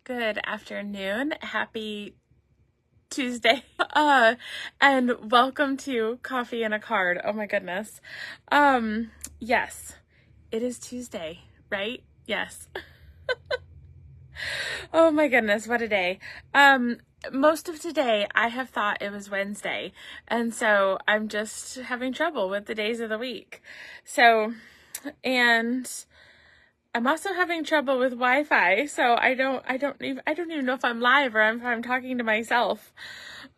Good afternoon. Happy Tuesday. And welcome to Coffee and a Card. Oh my goodness. Yes, it is Tuesday, right? Yes. Oh my goodness, what a day. Most of today I have thought it was Wednesday, and so I'm just having trouble with the days of the week. And I'm also having trouble with Wi-Fi, so I don't even know if I'm live or if I'm talking to myself.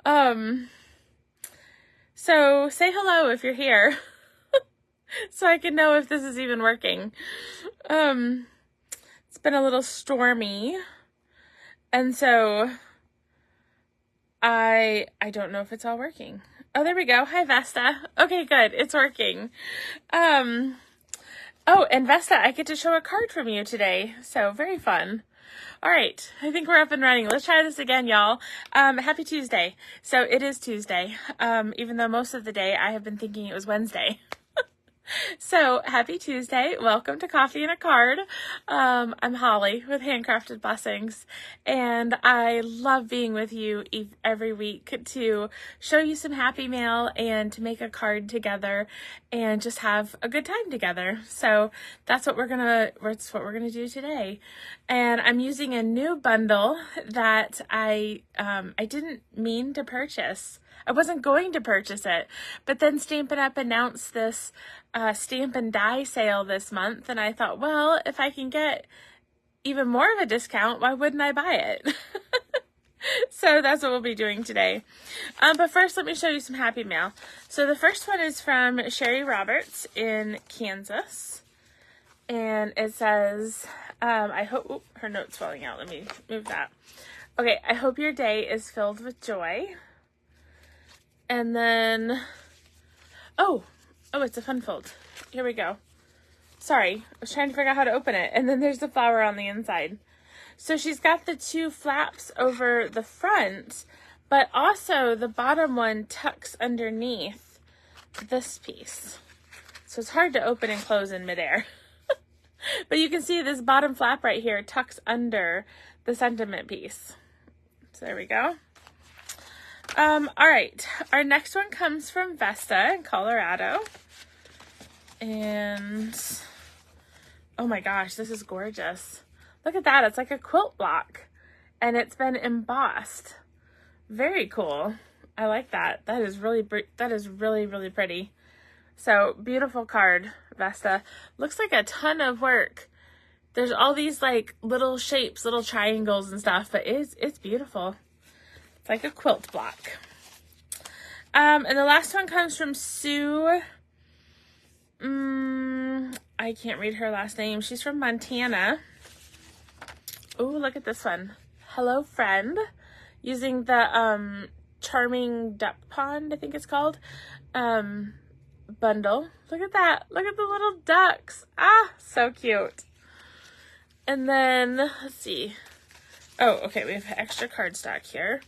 So say hello if you're here, so I can know if this is even working. It's been a little stormy, and so I don't know if it's all working. Oh, there we go. Hi, Vesta. Okay, good. It's working. Oh, and Vesta, I get to show a card from you today, so very fun. All right, I think we're up and running. Let's try this again, y'all. Happy Tuesday. So it is Tuesday, even though most of the day I have been thinking it was Wednesday. So happy Tuesday. Welcome to Coffee and a Card. I'm Holly with Handcrafted Blessings, and I love being with you every week to show you some happy mail and to make a card together and just have a good time together. So that's what we're gonna do today. And I'm using a new bundle that I didn't mean to purchase. I wasn't going to purchase it, but then Stampin' Up! Announced this stamp and die sale this month, and I thought, well, if I can get even more of a discount, why wouldn't I buy it? So that's what we'll be doing today. But first, let me show you some happy mail. So the first one is from Sherry Roberts in Kansas, and it says, I hope, her note's falling out. Let me move that. Okay, I hope your day is filled with joy. And then, oh, it's a fun fold. Here we go. Sorry, I was trying to figure out how to open it. And then there's the flower on the inside. So she's got the two flaps over the front, but also the bottom one tucks underneath this piece. So it's hard to open and close in midair. But you can see this bottom flap right here tucks under the sentiment piece. So there we go. All right, our next one comes from Vesta in Colorado, and oh my gosh, this is gorgeous. Look at that. It's like a quilt block, and it's been embossed. Very cool. I like that. That is really pretty. So beautiful card, Vesta. Looks like a ton of work. There's all these like little shapes, little triangles and stuff, but it's beautiful. Like a quilt block. And the last one comes from Sue. I can't read her last name. She's from Montana. Oh, look at this one. Hello, friend. Using the Charming Duck Pond, I think it's called, bundle. Look at that. Look at the little ducks. Ah, so cute. And then, let's see. Oh, okay, we have extra cardstock here.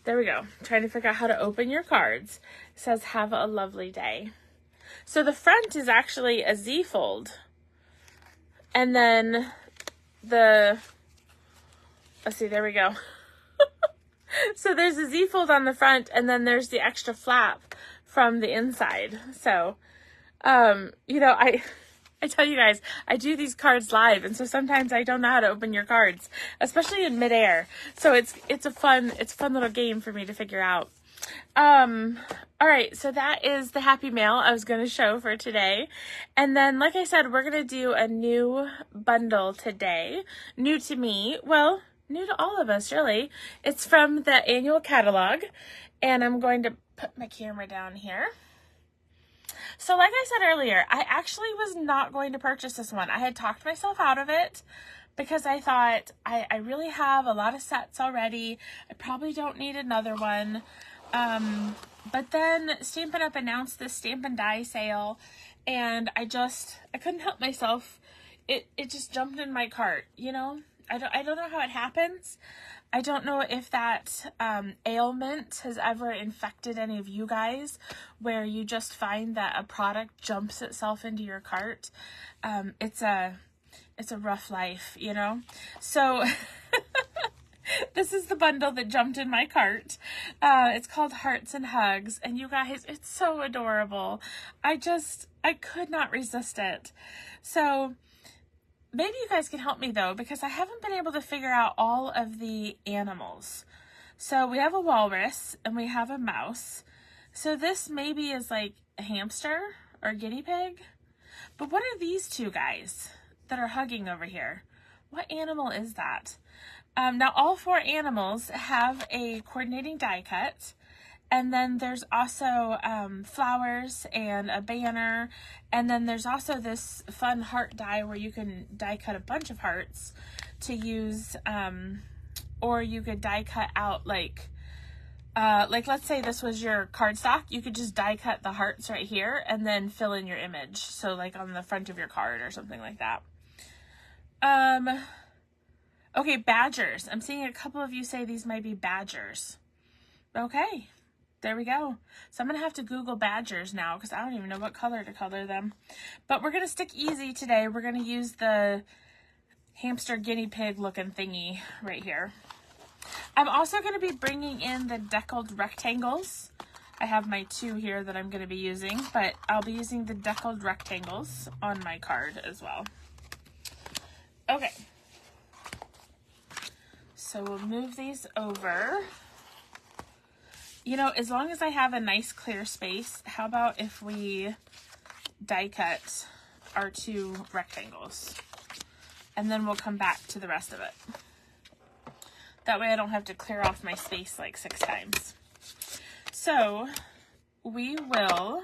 There we go. Trying to figure out how to open your cards. It says, have a lovely day. So the front is actually a Z fold. And then let's see, there we go. So there's a Z fold on the front, and then there's the extra flap from the inside. So, you know, I tell you guys, I do these cards live, and so sometimes I don't know how to open your cards, especially in midair. So it's a fun little game for me to figure out. All right, so that is the happy mail I was going to show for today. And then, like I said, we're going to do a new bundle today. New to me, well, new to all of us, really. It's from the annual catalog, and I'm going to put my camera down here. So like I said earlier, I actually was not going to purchase this one. I had talked myself out of it because I thought I really have a lot of sets already. I probably don't need another one. But then Stampin' Up! Announced this stamp and die sale, and I couldn't help myself. It just jumped in my cart, you know? I don't know how it happens. I don't know if that ailment has ever infected any of you guys, where you just find that a product jumps itself into your cart. It's a rough life, you know? So This is the bundle that jumped in my cart. It's called Hearts and Hugs, and you guys, it's so adorable. I could not resist it. So maybe you guys can help me though, because I haven't been able to figure out all of the animals. So we have a walrus and we have a mouse. So this maybe is like a hamster or guinea pig. But what are these two guys that are hugging over here? What animal is that? Now all four animals have a coordinating die cut. And then there's also flowers and a banner. And then there's also this fun heart die where you can die cut a bunch of hearts to use, or you could die cut out like let's say this was your cardstock, you could just die cut the hearts right here and then fill in your image. So like on the front of your card or something like that. Okay, badgers. I'm seeing a couple of you say these might be badgers. Okay, there we go. So I'm going to have to Google badgers now because I don't even know what color to color them. But we're going to stick easy today. We're going to use the hamster guinea pig looking thingy right here. I'm also going to be bringing in the deckled rectangles. I have my two here that I'm going to be using, but I'll be using the deckled rectangles on my card as well. Okay. So we'll move these over. You know, as long as I have a nice clear space, how about if we die cut our two rectangles? And then we'll come back to the rest of it. That way I don't have to clear off my space like 6 times. So we will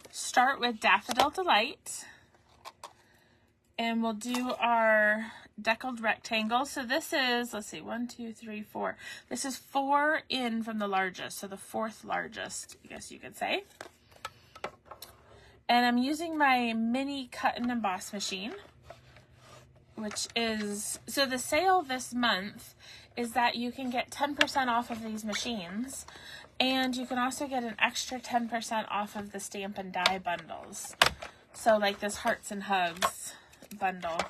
start with Daffodil Delight. And we'll do our deckled rectangle. So this is, let's see, 1, 2, 3, 4. This is 4 in from the largest, so the 4th largest, I guess you could say. And I'm using my mini cut and emboss machine, which is, so the sale this month is that you can get 10% off of these machines, and you can also get an extra 10% off of the stamp and die bundles. So like this Hearts and Hugs bundle.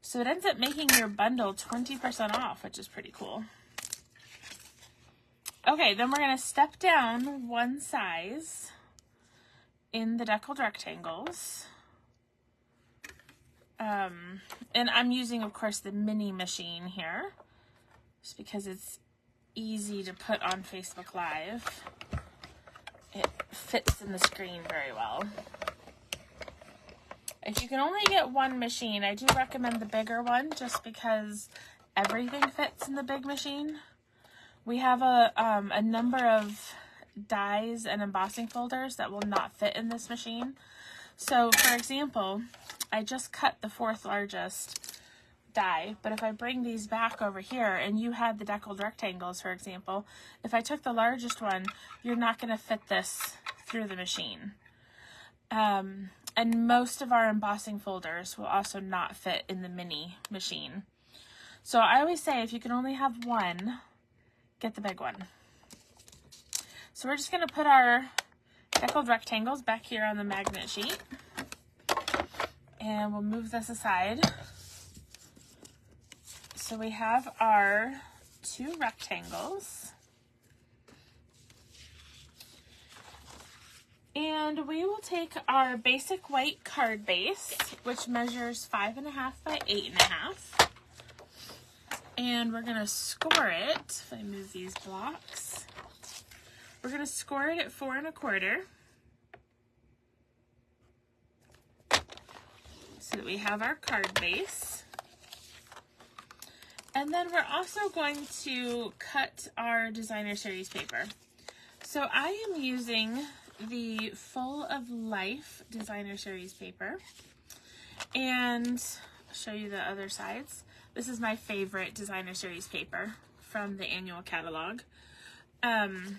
So it ends up making your bundle 20% off, which is pretty cool. Okay, then we're going to step down 1 size in the deckled rectangles. And I'm using, of course, the mini machine here, just because it's easy to put on Facebook Live. It fits in the screen very well. If you can only get 1 machine, I do recommend the bigger one just because everything fits in the big machine. We have a number of dies and embossing folders that will not fit in this machine. So, for example, I just cut the 4th largest die, but if I bring these back over here and you had the deckled rectangles, for example, if I took the largest one, you're not going to fit this through the machine. And most of our embossing folders will also not fit in the mini machine. So I always say if you can only have 1, get the big one. So we're just going to put our deckled rectangles back here on the magnet sheet. And we'll move this aside. So we have our 2 rectangles. And we will take our basic white card base, which measures 5.5 by 8.5. And we're going to score it. If I move these blocks, we're going to score it at 4 1/4. So that we have our card base. And then we're also going to cut our designer series paper. So I am using the Full of Life designer series paper, and I'll show you the other sides. This is my favorite designer series paper from the annual catalog, and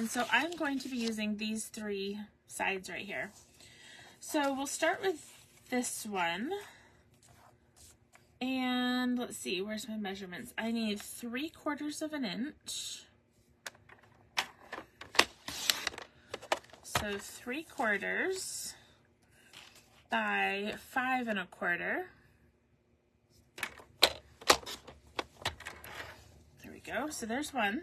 so I'm going to be using these 3 sides right here. So we'll start with this one, and let's see, where's my measurements? I need 3/4 inch. So 3/4 by 5 1/4. go. So there's one.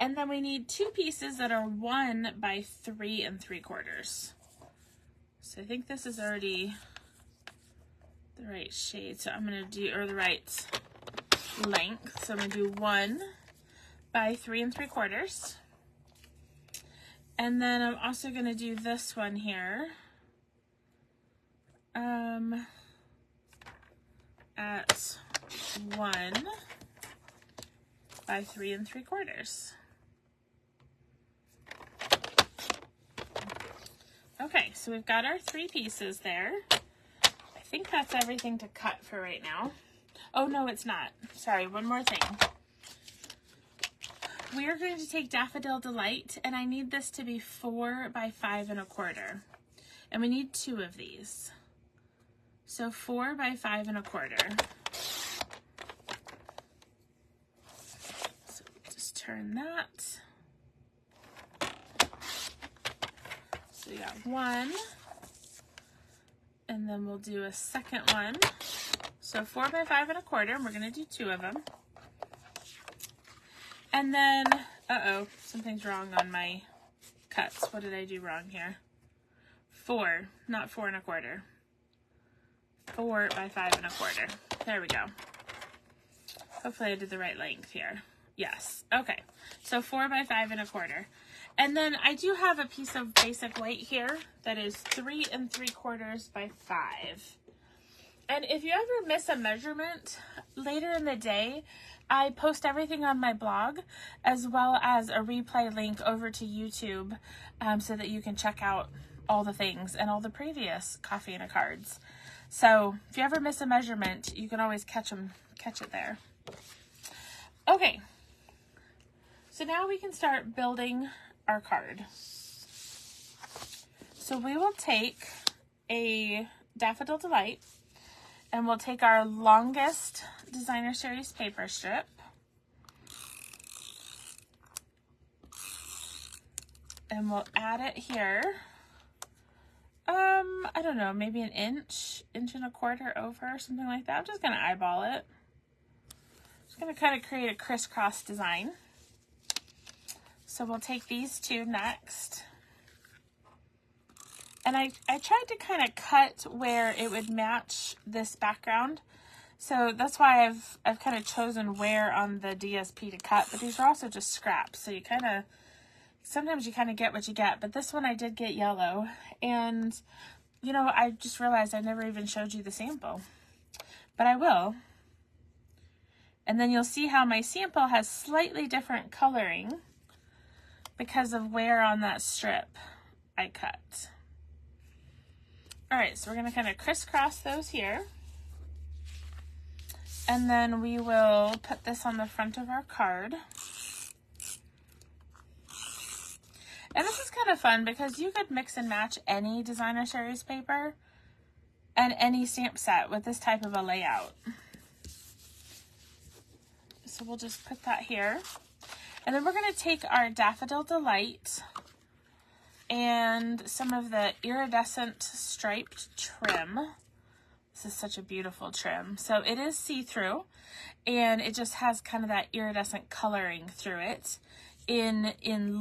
And then we need 2 pieces that are 1 by 3 3/4. So I think this is already the right shade. So I'm going to do, or the right length. So I'm going to do 1 by 3 3/4. And then I'm also going to do this one here. At 1 by 3 3/4. Okay, so we've got our 3 pieces there. I think that's everything to cut for right now. Oh, no, it's not. Sorry, one more thing. We are going to take Daffodil Delight, and I need this to be 4 by 5 1/4. And we need 2 of these. So 4 by 5 1/4. So just turn that. So we got 1, and then we'll do a second one. So 4 by 5 1/4, and we're going to do 2 of them. And then, uh-oh, something's wrong on my cuts. What did I do wrong here? 4, not 4 1/4. 4 by 5 1/4. There we go. Hopefully I did the right length here. Yes. Okay. So 4 by 5 1/4. And then I do have a piece of basic white here that is 3 3/4 by 5. And if you ever miss a measurement later in the day, I post everything on my blog as well as a replay link over to YouTube so that you can check out all the things and all the previous Coffee and a Cards. So if you ever miss a measurement, you can always catch it there. Okay, so now we can start building our card. So we will take a Daffodil Delight, and we'll take our longest Designer Series paper strip, and we'll add it here. I don't know, maybe an inch and 1/4 over, something like that. I'm just gonna eyeball it. Just gonna kind of create a crisscross design. So we'll take these 2 next. And I tried to kind of cut where it would match this background. So that's why I've kind of chosen where on the DSP to cut, but these are also just scraps. So you kind of, sometimes you kind of get what you get, but this one I did get yellow. And, you know, I just realized I never even showed you the sample, but I will. And then you'll see how my sample has slightly different coloring because of where on that strip I cut. All right, so we're going to kind of crisscross those here. And then we will put this on the front of our card. And this is kind of fun because you could mix and match any Designer Series paper and any stamp set with this type of a layout. So we'll just put that here. And then we're going to take our Daffodil Delight and some of the iridescent striped trim. This is such a beautiful trim. So it is see-through, and it just has kind of that iridescent coloring through it in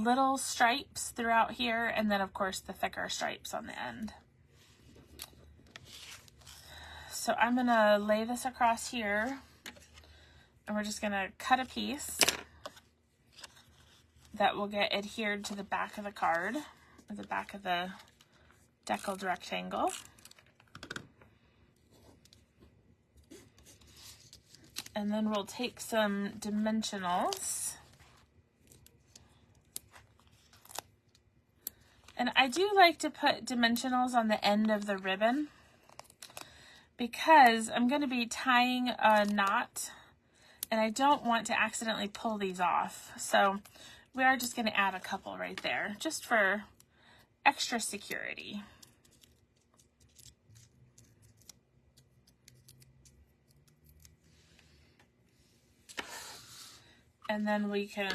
little stripes throughout here, and then of course the thicker stripes on the end. So I'm gonna lay this across here, and we're just gonna cut a piece that will get adhered to the back of the card, or the back of the deckled rectangle. And then we'll take some dimensionals. And I do like to put dimensionals on the end of the ribbon because I'm going to be tying a knot and I don't want to accidentally pull these off. So we are just going to add a couple right there just for extra security. And then we can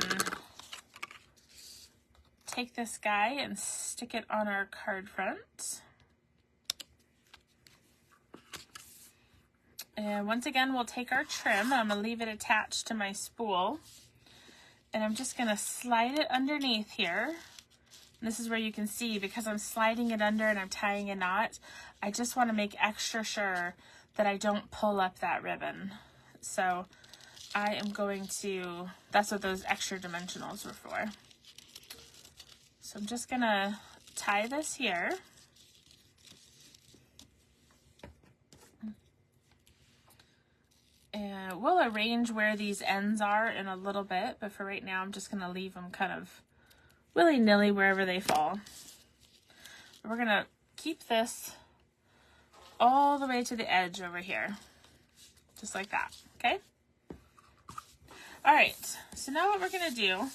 take this guy and stick it on our card front. And once again, we'll take our trim. I'm going to leave it attached to my spool. And I'm just going to slide it underneath here. And this is where you can see, because I'm sliding it under and I'm tying a knot, I just want to make extra sure that I don't pull up that ribbon. So I am going to, that's what those extra dimensionals were for. So I'm just going to tie this here. And we'll arrange where these ends are in a little bit, but for right now I'm just going to leave them kind of willy-nilly wherever they fall. We're going to keep this all the way to the edge over here, just like that, okay? All right, so now what we're going to do,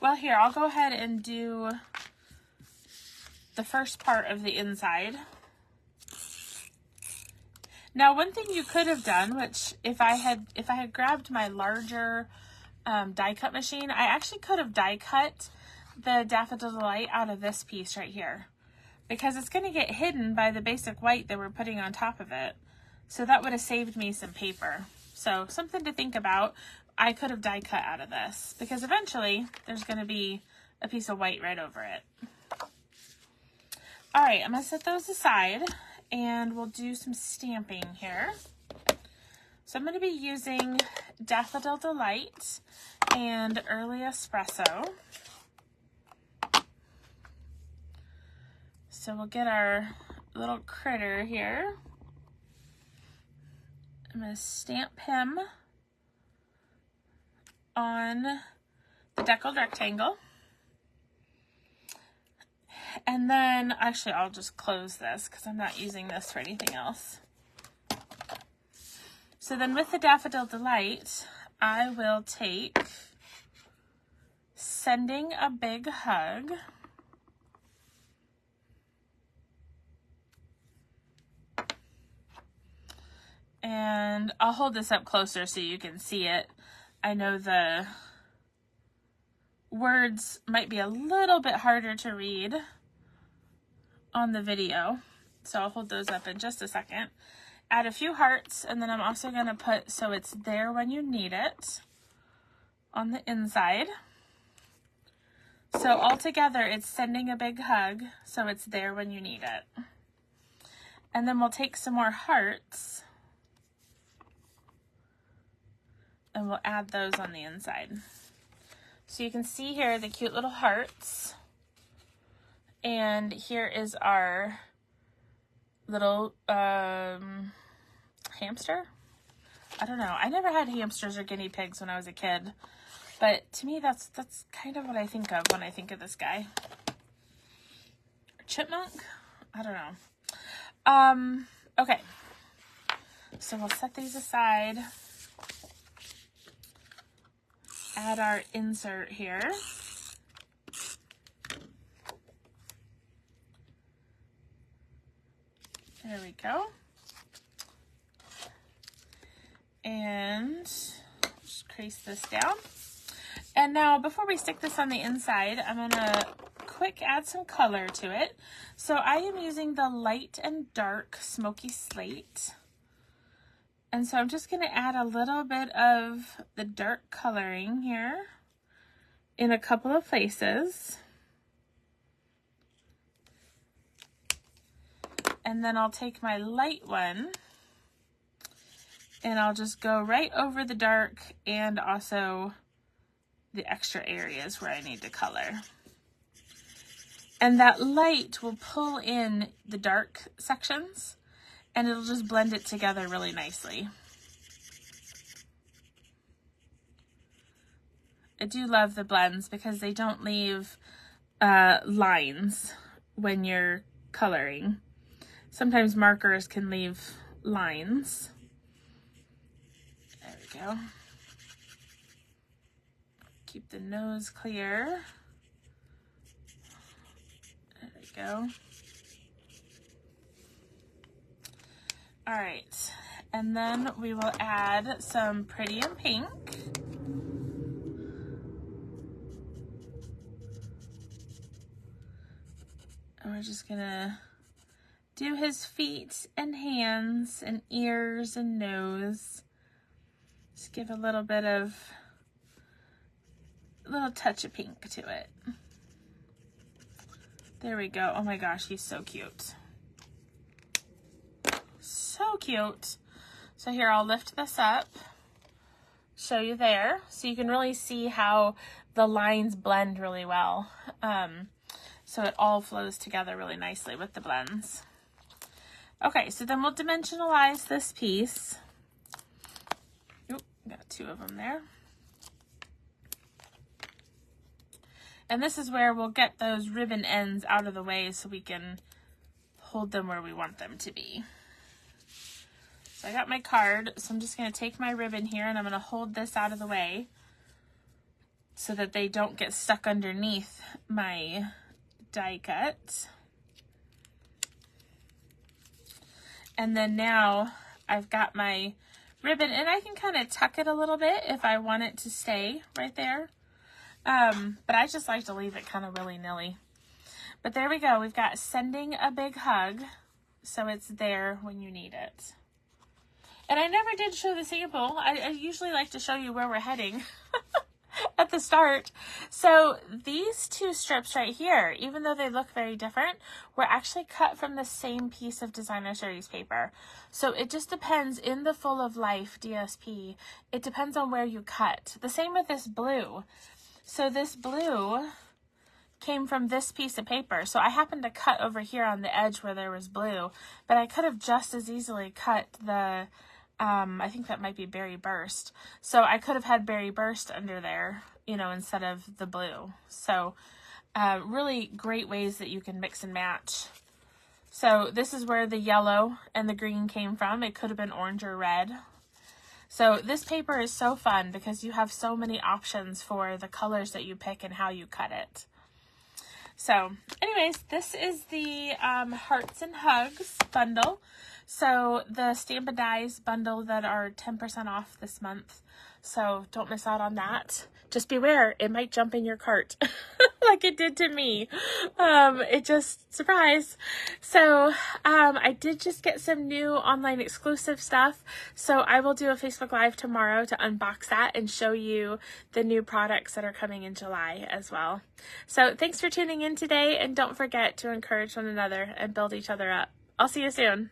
well, here, I'll go ahead and do the first part of the inside. Now, one thing you could have done, which if I had grabbed my larger die cut machine, I actually could have die cut the Daffodil Delight out of this piece right here, because it's going to get hidden by the basic white that we're putting on top of it. So that would have saved me some paper. So something to think about. I could have die cut out of this, because eventually there's going to be a piece of white right over it. All right, I'm going to set those aside. And we'll do some stamping here. So I'm going to be using Daffodil Delight and Early Espresso. So we'll get our little critter here. I'm going to stamp him on the deckled rectangle. And then, actually, I'll just close this because I'm not using this for anything else. So then with the Daffodil Delight, I will take Sending a Big Hug. And I'll hold this up closer so you can see it. I know the words might be a little bit harder to read on the video, so I'll hold those up in just a second. Add a few hearts, and then I'm also going to put so it's there when you need it on the inside. So all together it's Sending a Big Hug, so it's there when you need it. And then we'll take some more hearts and we'll add those on the inside. So you can see here the cute little hearts. And here is our little hamster. I don't know. I never had hamsters or guinea pigs when I was a kid. But to me, that's kind of what I think of when I think of this guy. Or chipmunk? I don't know. Okay. So we'll set these aside. Add our insert here. There we go. And just crease this down. And now before we stick this on the inside, I'm going to quick add some color to it. So I am using the Light and Dark Smoky Slate. And so I'm just going to add a little bit of the dark coloring here in a couple of places. And then I'll take my light one and I'll just go right over the dark and also the extra areas where I need to color. And that light will pull in the dark sections and it'll just blend it together really nicely. I do love the blends because they don't leave lines when you're coloring. Sometimes markers can leave lines. There we go. Keep the nose clear. There we go. All right, and then we will add some Pretty in Pink. And we're just gonna do his feet and hands and ears and nose. Just give a little touch of pink to it. There we go. Oh my gosh, he's so cute. So cute. So here, I'll lift this up, show you there, so you can really see how the lines blend really well. So it all flows together really nicely with the blends. Okay, so then we'll dimensionalize this piece. Oop, got two of them there. And this is where we'll get those ribbon ends out of the way so we can hold them where we want them to be. So I got my card, so I'm just going to take my ribbon here and I'm going to hold this out of the way so that they don't get stuck underneath my die cut. And then now I've got my ribbon, and I can kind of tuck it a little bit if I want it to stay right there. But I just like to leave it kind of willy-nilly. But there we go. We've got sending a big hug, so it's there when you need it. And I never did show the sample. I usually like to show you where we're heading at the start. So these two strips right here, even though they look very different, were actually cut from the same piece of designer series paper. So it just depends, in the Full of Life DSP, it depends on where you cut. The same with this blue. So this blue came from this piece of paper. So I happened to cut over here on the edge where there was blue, but I could have just as easily cut the, I think that might be Berry Burst. So I could have had Berry Burst under there, you know, instead of the blue. So really great ways that you can mix and match. So this is where the yellow and the green came from. It could have been orange or red. So this paper is so fun because you have so many options for the colors that you pick and how you cut it. So anyways, this is the Hearts and Hugs bundle. So the Stamp & Dies bundle that are 10% off this month. So don't miss out on that. Just beware, it might jump in your cart like it did to me. It just, surprise. So I did just get some new online exclusive stuff. So I will do a Facebook Live tomorrow to unbox that and show you the new products that are coming in July as well. So thanks for tuning in today, and don't forget to encourage one another and build each other up. I'll see you soon.